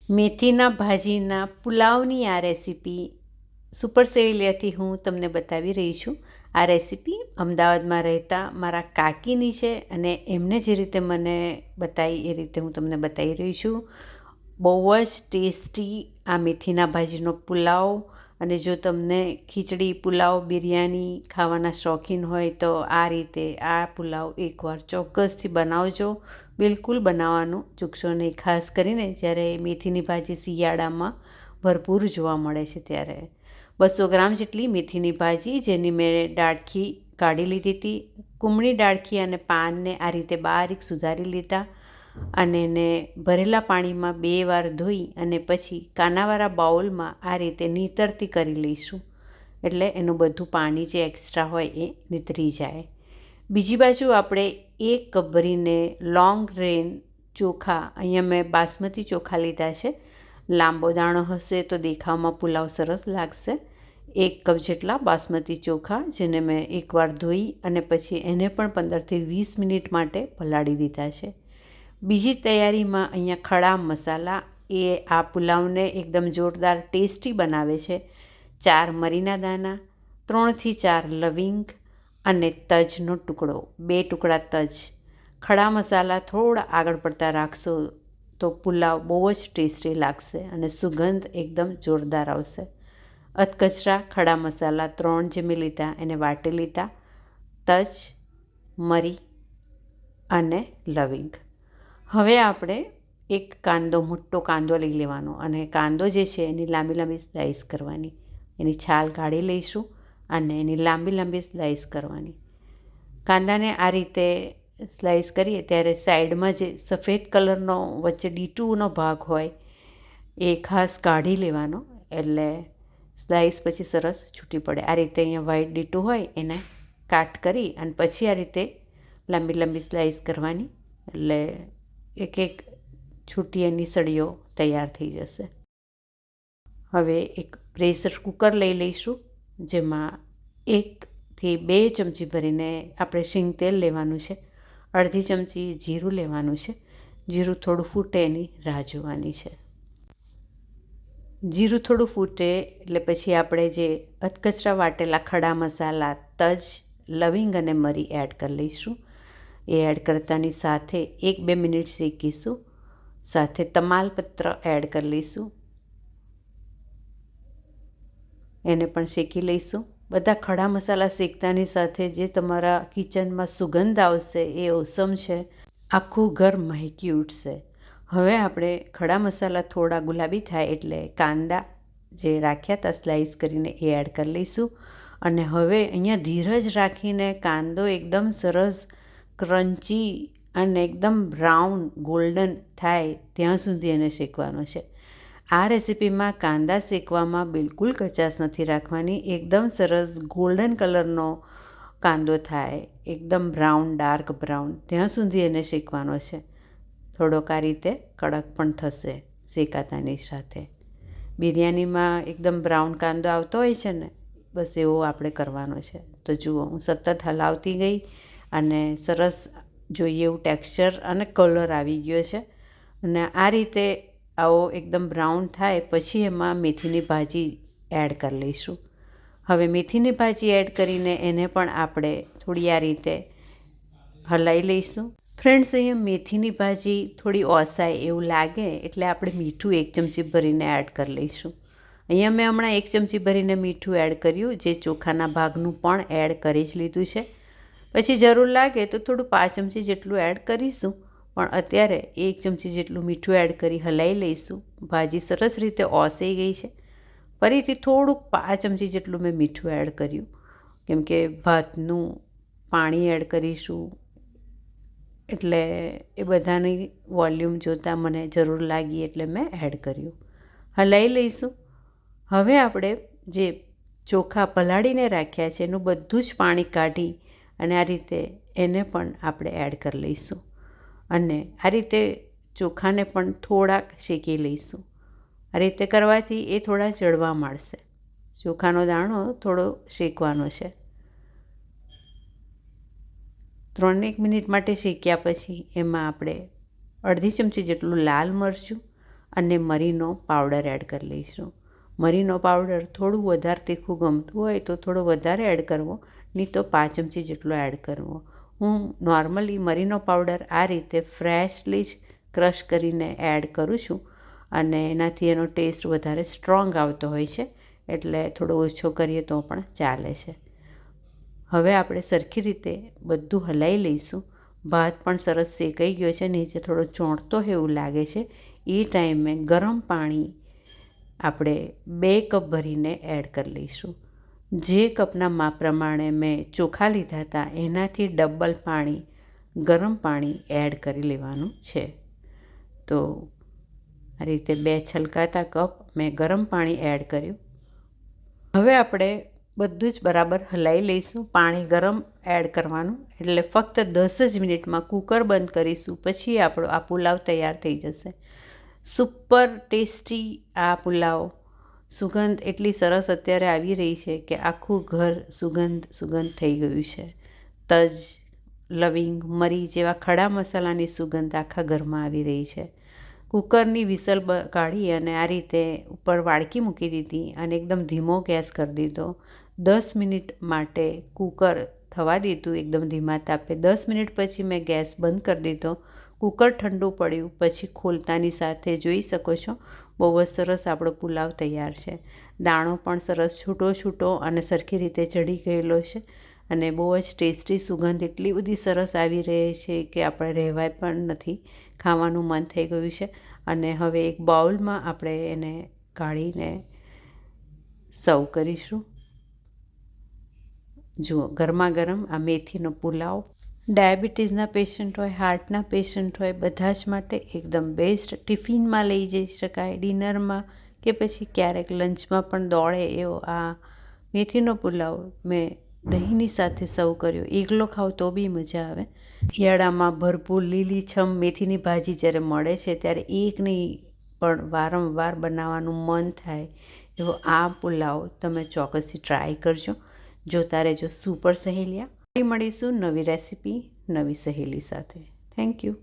મેથીના ભાજીના પુલાવની આ recipe super સેલિયાથી હું તમને બતાવી રહી છું. આ રેસીપી અમદાવાદમાં રહેતા મારા કાકીની છે અને એમને જે રીતે મને બતાવી એ રીતે હું તમને બતાવી રહી છું. બહુ જ ટેસ્ટી આ મેથીના ભાજીનો પુલાવ. અને જો તમને ખીચડી, પુલાવ, બિરયાની ખાવાના શોખીન હોય તો આ રીતે આ પુલાવ એકવાર ચોક્કસથી બનાવજો. બિલકુલ બનાવવાનું ચૂકશો નહીં, ખાસ કરીને જ્યારે મેથીની ભાજી શિયાળામાં ભરપૂર જોવા મળે છે ત્યારે. 200 ગ્રામ જેટલી મેથીની ભાજી, જેની મેં ડાળખી કાઢી લીધી હતી. કુમળી ડાળખી અને પાનને આ રીતે બારીક સુધારી લીધા અને એને ભરેલા પાણીમાં 2 વાર ધોઈ અને પછી કાનાવાળા બાઉલમાં આ રીતે નીતરતી કરી લઈશું, એટલે એનું બધું પાણી જે એક્સ્ટ્રા હોય એ નીતરી જાય. બીજી બાજુ આપણે 1 કપ ભરીને લોંગ ગ્રેન ચોખા, અહીંયા મેં બાસમતી ચોખા લીધા છે. લાંબો દાણો હશે તો દેખાવમાં પુલાવ સરસ લાગશે. 1 કપ જેટલા બાસમતી ચોખા, જેને મેં એકવાર ધોઈ અને પછી એને પણ 15થી 20 મિનિટ માટે પલાળી દીધા છે. બીજી તૈયારીમાં અહીંયા ખડા મસાલા, એ આ પુલાવને એકદમ જોરદાર ટેસ્ટી બનાવે છે. 4 મરીના દાણા, 3થી 4 લવિંગ અને તજનો ટુકડો, 2 ટુકડા તજ. ખડા મસાલા થોડા આગળ પડતા રાખશો તો પુલાવ બહુ જ ટેસ્ટી લાગશે અને સુગંધ એકદમ જોરદાર આવશે. અધકચરા ખડા મસાલા 3 જે મેં લીધા એને વાટી લીધા. તજ, મરી અને લવિંગ. હવે આપણે એક મોટો કાંદો લઈ લેવાનો અને કાંદો જે છે એની લાંબી લાંબી સ્લાઈસ કરવાની. એની છાલ કાઢી લઈશું અને એની લાંબી લાંબી સ્લાઈસ કરવાની. કાંદાને આ રીતે સ્લાઈસ કરીએ ત્યારે સાઈડમાં જે સફેદ કલરનો વચ્ચે ડીટુનો ભાગ હોય એ ખાસ કાઢી લેવાનો, એટલે સ્લાઈસ પછી સરસ છૂટી પડે. આ રીતે અહીંયા વ્હાઈટ ડીટું હોય એને કાટ કરી અને પછી આ રીતે લાંબી લાંબી સ્લાઈસ કરવાની, એટલે એક એક છૂટી એની સળીઓ તૈયાર થઈ જશે. હવે એક પ્રેશર કુકર લઈ લઈશું, જેમાં 1થી 2 ચમચી ભરીને આપણે શીંગ તેલ લેવાનું છે. અડધી ચમચી જીરું લેવાનું છે. જીરું થોડું ફૂટે એની રાહ જોવાની છે. જીરું થોડું ફૂટે એટલે પછી આપણે જે અધકચરા વાટેલા ખડા મસાલા, તજ, લવિંગ અને મરી એડ કરી લઈશું. એ એડ કરતાની સાથે 1-2 મિનિટ શેકીશું. સાથે તમાલપત્ર એડ કરી લઈશું, એને પણ શેકી લઈશું. બધા ખડા મસાલા શેકતાની સાથે જે તમારા કિચનમાં સુગંધ આવશે એ ઓસમ છે. આખું ઘર મહેકી ઉઠશે. હવે આપણે ખડા મસાલા થોડા ગુલાબી થાય એટલે કાંદા જે રાખ્યા હતા સ્લાઈસ કરીને એ એડ કરી લઈશું. અને હવે અહીંયા ધીરજ રાખીને કાંદો એકદમ સરસ ક્રન્ચી અને એકદમ બ્રાઉન ગોલ્ડન થાય ત્યાં સુધી એને શેકવાનો છે. આ રેસીપીમાં કાંદા શેકવામાં બિલકુલ કચાશ નથી રાખવાની. એકદમ સરસ ગોલ્ડન કલરનો કાંદો થાય, એકદમ બ્રાઉન, ડાર્ક બ્રાઉન, ત્યાં સુધી એને શેકવાનો છે. થોડોક આ રીતે કડક પણ થશે શેકાતાની સાથે. બિરયાનીમાં એકદમ બ્રાઉન કાંદો આવતો હોય છે ને, બસ એવો આપણે કરવાનો છે. તો જુઓ, હું સતત હલાવતી ગઈ અને સરસ જોઈએ એવું ટેક્સચર અને કલર આવી ગયો છે. અને આ રીતે આવો એકદમ બ્રાઉન થાય પછી એમાં મેથીની ભાજી એડ કરી લઈશું. હવે મેથીની ભાજી એડ કરીને એને પણ આપણે થોડી આ રીતે હલાવી લઈશું. ફ્રેન્ડ્સ, અહીંયા મેથીની ભાજી થોડી ઓસાય એવું લાગે એટલે આપણે મીઠું 1 ચમચી ભરીને એડ કરી લઈશું. અહીંયા મેં હમણાં 1 ચમચી ભરીને મીઠું એડ કર્યું, જે ચોખાના ભાગનું પણ એડ કરી જ લીધું છે. પછી જરૂર લાગે તો થોડું 5 ચમચી જેટલું એડ કરીશું, પણ અત્યારે 1 ચમચી જેટલું મીઠું એડ કરી હલાવી લઈશું. ભાજી સરસ રીતે ઓસાઈ ગઈ છે. ફરીથી થોડુંક 5 ચમચી જેટલું મેં મીઠું એડ કર્યું, કેમ કે ભાતનું પાણી એડ કરીશું એટલે એ બધાની વોલ્યુમ જોતાં મને જરૂર લાગી એટલે મેં એડ કર્યું. હલાવી લઈશું. હવે આપણે જે ચોખા પલાળીને રાખ્યા છે એનું બધું જ પાણી કાઢી અને આ રીતે એને પણ આપણે એડ કરી લઈશું. અને આ રીતે ચોખાને પણ થોડાક શેકી લઈશું. આ રીતે કરવાથી એ થોડા ચડવા માંડશે. ચોખાનો દાણો થોડો શેકવાનો છે. 3-1 મિનિટ માટે શેક્યા પછી એમાં આપણે અડધી ચમચી જેટલું લાલ મરચું અને મરીનો પાવડર એડ કરી લઈશું. મરીનો પાવડર થોડું વધારે તીખું ગમતું હોય તો થોડો વધારે એડ કરવો, નહીં તો 5 ચમચી જેટલો એડ કરવો. હું નોર્મલી મરીનો પાવડર આ રીતે ફ્રેશલી જ ક્રશ કરીને એડ કરું છું અને એનાથી એનો ટેસ્ટ વધારે સ્ટ્રોંગ આવતો હોય છે, એટલે થોડો ઓછો કરીએ તો પણ ચાલે છે. હવે આપણે સરખી રીતે બધું હલાવી લઈશું. ભાત પણ સરસ શેકાઈ ગયો છે, નીચે થોડો ચોંટતો હોય એવું લાગે છે. એ ટાઈમે ગરમ પાણી આપણે 2 કપ ભરીને એડ કરી લઈશું. જે કપના માપ પ્રમાણે મેં ચોખા લીધા હતા એનાથી ડબલ પાણી, ગરમ પાણી એડ કરી લેવાનું છે. તો આ રીતે 2 છલકાતા કપ મેં ગરમ પાણી એડ કર્યું. હવે આપણે બધું જ બરાબર હલાવી લઈશું. પાણી ગરમ એડ કરવાનું, એટલે ફક્ત 10 જ મિનિટમાં કૂકર બંધ કરીશું, પછી આપણો આ પુલાવ તૈયાર થઈ જશે. સુપર ટેસ્ટી આ પુલાવ. સુગંધ એટલી સરસ અત્યારે આવી રહી છે કે આખું ઘર સુગંધ થઈ ગયું છે. તજ, લવિંગ, મરી જેવા ખડા મસાલાની સુગંધ આખા ઘરમાં આવી રહી છે. કૂકરની વિસલ કાઢી અને આ રીતે ઉપર વાડકી મૂકી દીધી અને એકદમ ધીમો ગેસ કરી દીધો. 10 મિનિટ માટે કૂકર થવા દીધું એકદમ ધીમા તાપે. 10 મિનિટ પછી મેં ગેસ બંધ કરી દીધો. કૂકર ઠંડુ પડ્યું પછી ખોલતાની સાથે જોઈ શકો છો બહુ જ સરસ આપણો પુલાવ તૈયાર છે. દાણો પણ સરસ છૂટો અને સરખી રીતે ચડી ગયેલો છે અને બહુ જ ટેસ્ટી સુગંધ એટલી બધી સરસ આવી રહી છે કે આપણે રહેવાય પણ નથી, ખાવાનું મન થઈ ગયું છે. અને હવે એક બાઉલમાં આપણે એને કાઢીને સર્વ કરીશું. જુઓ, ગરમા ગરમ આ મેથીનો પુલાવ. ડાયાબિટીસના પેશન્ટ હોય, હાર્ટના પેશન્ટ હોય, બધા જ માટે એકદમ બેસ્ટ. ટિફિનમાં લઈ જઈ શકાય, ડિનરમાં કે પછી ક્યારેક લંચમાં પણ દોડે એવો આ મેથીનો પુલાવ મેં દહીંની સાથે સર્વ કર્યો. એકલો ખાવ તો બી મજા આવે. શિયાળામાં ભરપૂર લીલીછમ મેથીની ભાજી જ્યારે મળે છે ત્યારે એક નહીં પણ વારંવાર બનાવવાનું મન થાય એવો આ પુલાવ તમે ચોક્કસથી ટ્રાય કરજો. જોતા રહેજો સુપર સહેલિયા. મળીશું નવી રેસીપી, નવી સહેલી સાથે. Thank you.